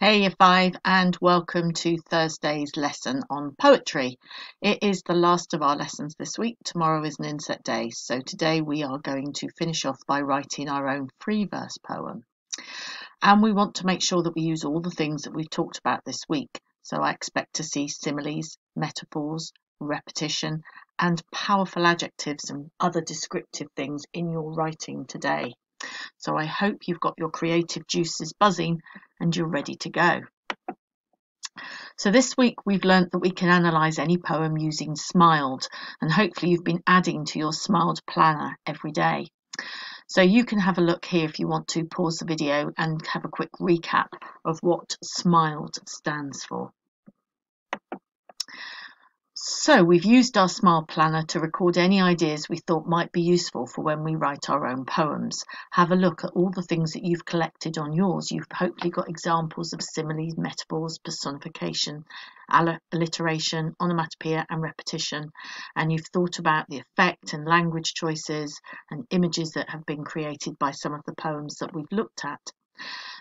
Hey, Year 5, and welcome to Thursday's lesson on poetry. It is the last of our lessons this week. Tomorrow is an inset day, so today we are going to finish off by writing our own free verse poem. And we want to make sure that we use all the things that we've talked about this week. So I expect to see similes, metaphors, repetition, and powerful adjectives and other descriptive things in your writing today. So I hope you've got your creative juices buzzing and you're ready to go. So this week we've learnt that we can analyse any poem using Smiled, and hopefully you've been adding to your Smiled planner every day. So you can have a look here if you want to pause the video and have a quick recap of what Smiled stands for. So we've used our Smile planner to record any ideas we thought might be useful for when we write our own poems. Have a look at all the things that you've collected on yours. You've hopefully got examples of similes, metaphors, personification, alliteration, onomatopoeia and repetition. And you've thought about the effect and language choices and images that have been created by some of the poems that we've looked at.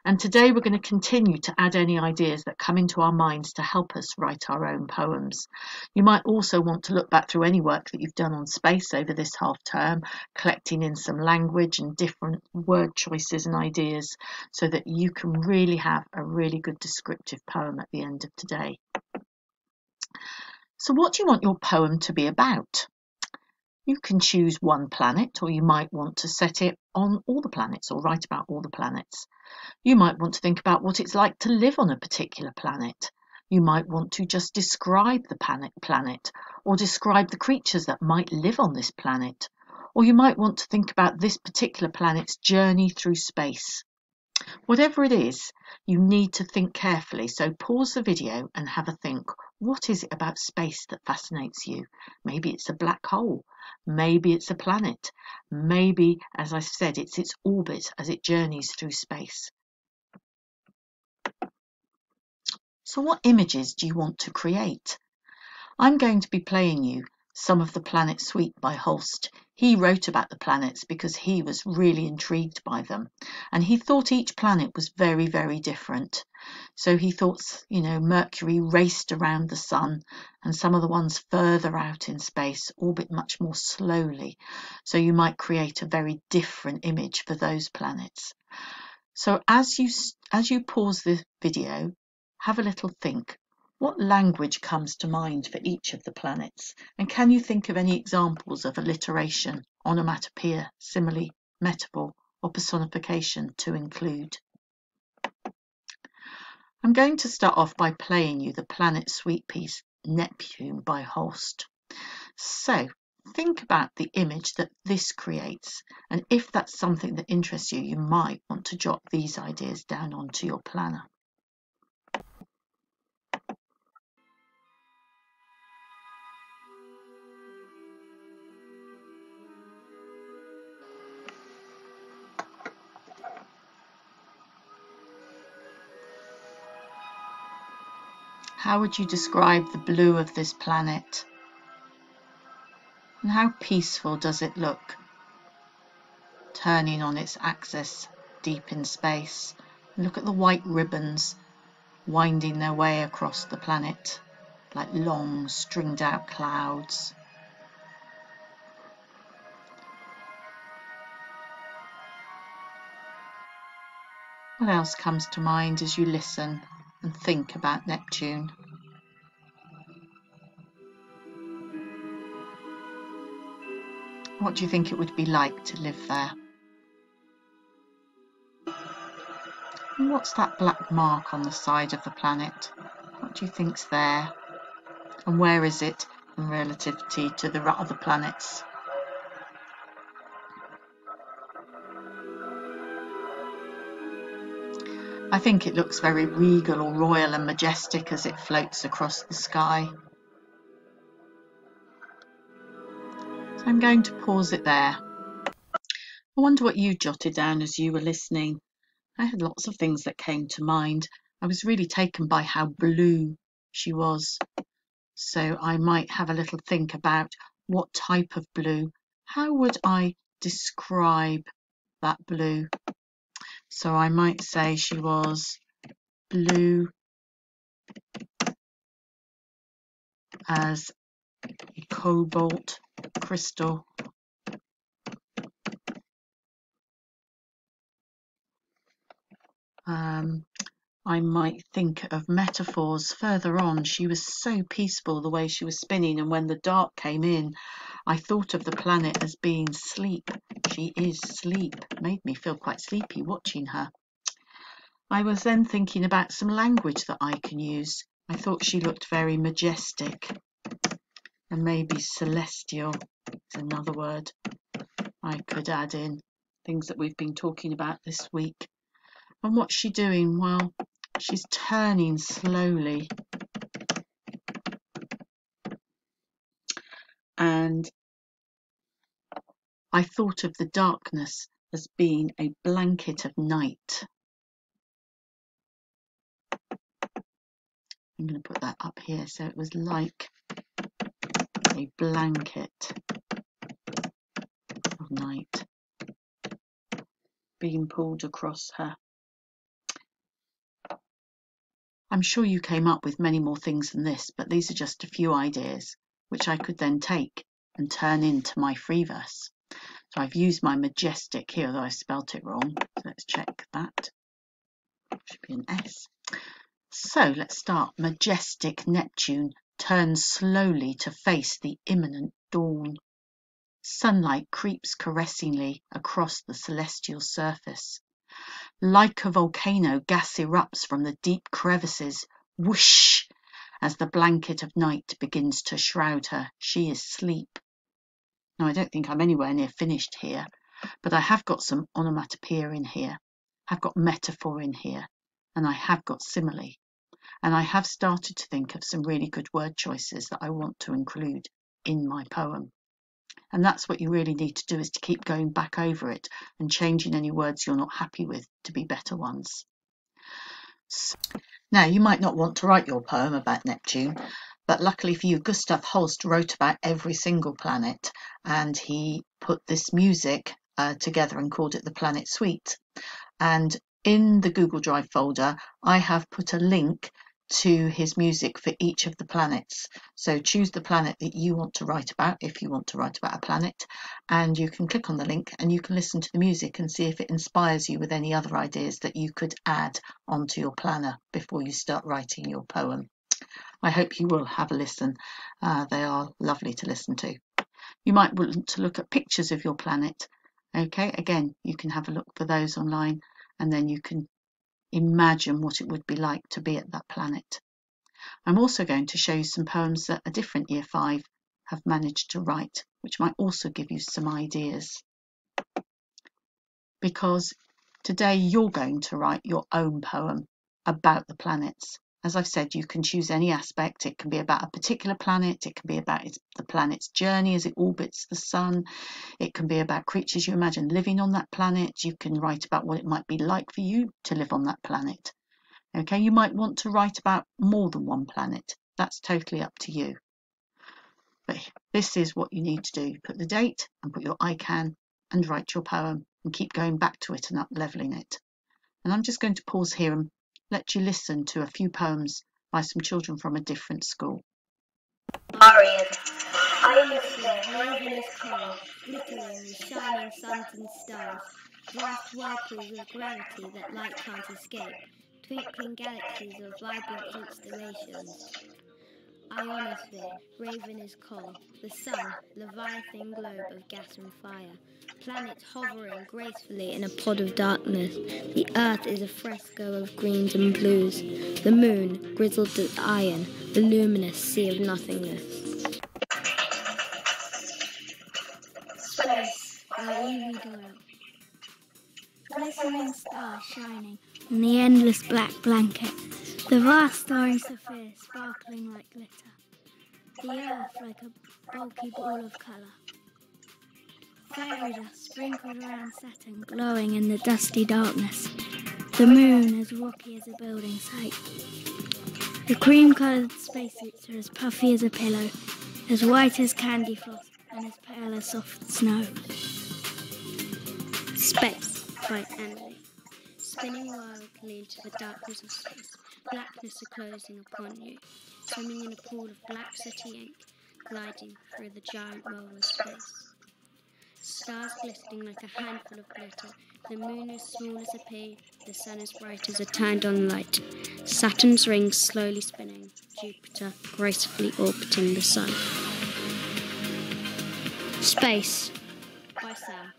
And today we're going to continue to add any ideas that come into our minds to help us write our own poems. You might also want to look back through any work that you've done on space over this half term, collecting in some language and different word choices and ideas so that you can really have a really good descriptive poem at the end of today. So what do you want your poem to be about? You can choose one planet, or you might want to set it on all the planets or write about all the planets. You might want to think about what it's like to live on a particular planet. You might want to just describe the planet or describe the creatures that might live on this planet. Or you might want to think about this particular planet's journey through space. Whatever it is, you need to think carefully, so pause the video and have a think. What is it about space that fascinates you? Maybe it's a black hole. Maybe it's a planet. Maybe, as I said, it's its orbit as it journeys through space. So what images do you want to create? I'm going to be playing you some of the Planet Suite by Holst. He wrote about the planets because he was really intrigued by them, and he thought each planet was very, very different. So he thought, Mercury raced around the sun, and some of the ones further out in space orbit much more slowly. So you might create a very different image for those planets. So as you pause the video, have a little think. What language comes to mind for each of the planets? And can you think of any examples of alliteration, onomatopoeia, simile, metaphor, or personification to include? I'm going to start off by playing you the Planet Suite piece, Neptune by Holst. So think about the image that this creates, and if that's something that interests you, you might want to jot these ideas down onto your planner. How would you describe the blue of this planet? And how peaceful does it look, turning on its axis deep in space? Look at the white ribbons winding their way across the planet like long stringed out clouds. What else comes to mind as you listen and think about Neptune? What do you think it would be like to live there? And what's that black mark on the side of the planet? What do you think's there? And where is it in relativity to the other planets? I think it looks very regal or royal and majestic as it floats across the sky. So I'm going to pause it there. I wonder what you jotted down as you were listening. I had lots of things that came to mind. I was really taken by how blue she was. So I might have a little think about what type of blue. How would I describe that blue? So I might say she was blue as a cobalt crystal. I might think of metaphors further on. She was so peaceful the way she was spinning, and when the dark came in, I thought of the planet as being sleep. She is sleep. Made me feel quite sleepy watching her. I was then thinking about some language that I can use. I thought she looked very majestic, and maybe celestial is another word I could add in. Things that we've been talking about this week. And what's she doing? Well, she's turning slowly. And I thought of the darkness as being a blanket of night. I'm going to put that up here. So it was like a blanket of night being pulled across her. I'm sure you came up with many more things than this, but these are just a few ideas which I could then take and turn into my free verse. So I've used my majestic here, though I spelt it wrong. So let's check that. Should be an S. So let's start. Majestic Neptune turns slowly to face the imminent dawn. Sunlight creeps caressingly across the celestial surface. Like a volcano, gas erupts from the deep crevices, whoosh, as the blanket of night begins to shroud her. She is sleep. Now, I don't think I'm anywhere near finished here, but I have got some onomatopoeia in here. I've got metaphor in here, and I have got simile. And I have started to think of some really good word choices that I want to include in my poem. And that's what you really need to do, is to keep going back over it and changing any words you're not happy with to be better ones. So, now, you might not want to write your poem about Neptune, but luckily for you, Gustav Holst wrote about every single planet, and he put this music together and called it the Planet Suite. And in the Google Drive folder, I have put a link to his music for each of the planets. So choose the planet that you want to write about, if you want to write about a planet, and you can click on the link and you can listen to the music and see if it inspires you with any other ideas that you could add onto your planner before you start writing your poem. I hope you will have a listen. They are lovely to listen to. You might want to look at pictures of your planet. Okay, again, you can have a look for those online, and then you can imagine what it would be like to be at that planet. I'm also going to show you some poems that a different Year 5 have managed to write, which might also give you some ideas. Because today you're going to write your own poem about the planets. As I've said, you can choose any aspect. It can be about a particular planet. It can be about the planet's journey as it orbits the sun. It can be about creatures you imagine living on that planet. You can write about what it might be like for you to live on that planet. Okay, you might want to write about more than one planet. That's totally up to you. But this is what you need to do. Put the date and put your ICANN and write your poem and keep going back to it and up-leveling it. And I'm just going to pause here and let you listen to a few poems by some children from a different school. Arian. I live there, raven as coal, glittering with shining suns and stars, vast whirlpools of gravity that light can't escape, twinkling galaxies of vibrant constellations. Ionosphere, raven as coal, the sun, leviathan globe of gas and fire, planets hovering gracefully in a pod of darkness. The earth is a fresco of greens and blues, the moon, grizzled as iron, the luminous sea of nothingness. Space, by Evie Doyle. Glistening stars shining in the endless black blanket, the vast starry sphere sparkling like glitter, the earth like a bulky ball of colour. Fairy dust sprinkled around Saturn, glowing in the dusty darkness, the moon as rocky as a building site. The cream-coloured spacesuits are as puffy as a pillow, as white as candy floss, and as pale as soft snow. Space, by Emily. spinning wildly into the darkness of space. Blackness are closing upon you, swimming in a pool of black sooty ink, gliding through the giant whirl of space. Stars glistening like a handful of glitter, the moon as small as a pea, the sun as bright as a turned-on light, Saturn's rings slowly spinning, Jupiter gracefully orbiting the sun. Space by Sam.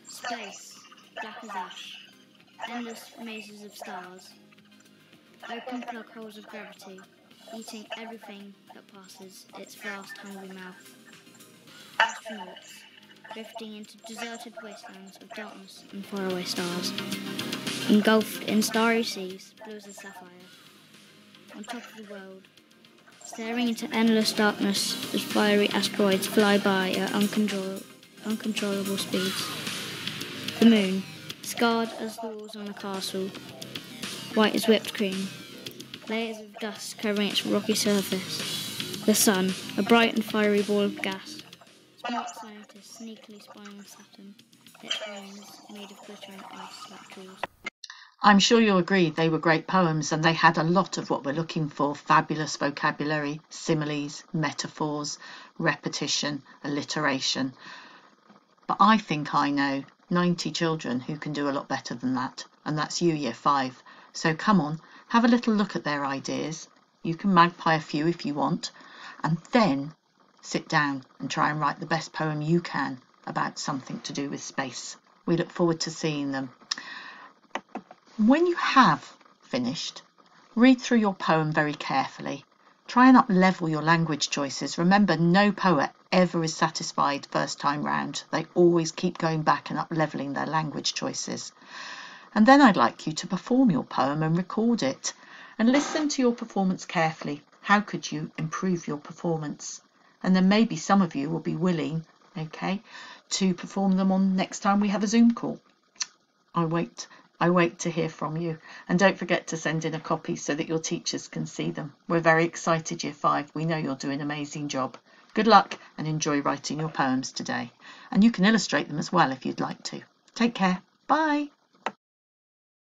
Space, black as ash, endless mazes of stars, open plug holes of gravity, eating everything that passes its vast hungry mouth. Astronauts, drifting into deserted wastelands of darkness and faraway stars, engulfed in starry seas, blue as a sapphire, on top of the world, staring into endless darkness as fiery asteroids fly by at uncontrollable speeds. The moon, scarred as the walls on a castle, white as whipped cream, layers of dust covering its rocky surface. The sun, a bright and fiery ball of gas. Smart scientists sneakily spying on Saturn, its rings made of glittering ice like tools. I'm sure you'll agree they were great poems, and they had a lot of what we're looking for: fabulous vocabulary, similes, metaphors, repetition, alliteration. But I think I know 90 children who can do a lot better than that, and that's you, Year 5. So come on, have a little look at their ideas. You can magpie a few if you want, and then sit down and try and write the best poem you can about something to do with space. We look forward to seeing them. When you have finished, read through your poem very carefully. Try and up-level your language choices. Remember, no poet ever is satisfied first time round. They always keep going back and up-levelling their language choices. And then I'd like you to perform your poem and record it. And listen to your performance carefully. How could you improve your performance? And then maybe some of you will be willing, to perform them on next time we have a Zoom call. I wait to hear from you, and don't forget to send in a copy so that your teachers can see them. We're very excited, Year 5. We know you'll do an amazing job. Good luck and enjoy writing your poems today. And you can illustrate them as well if you'd like to. Take care. Bye.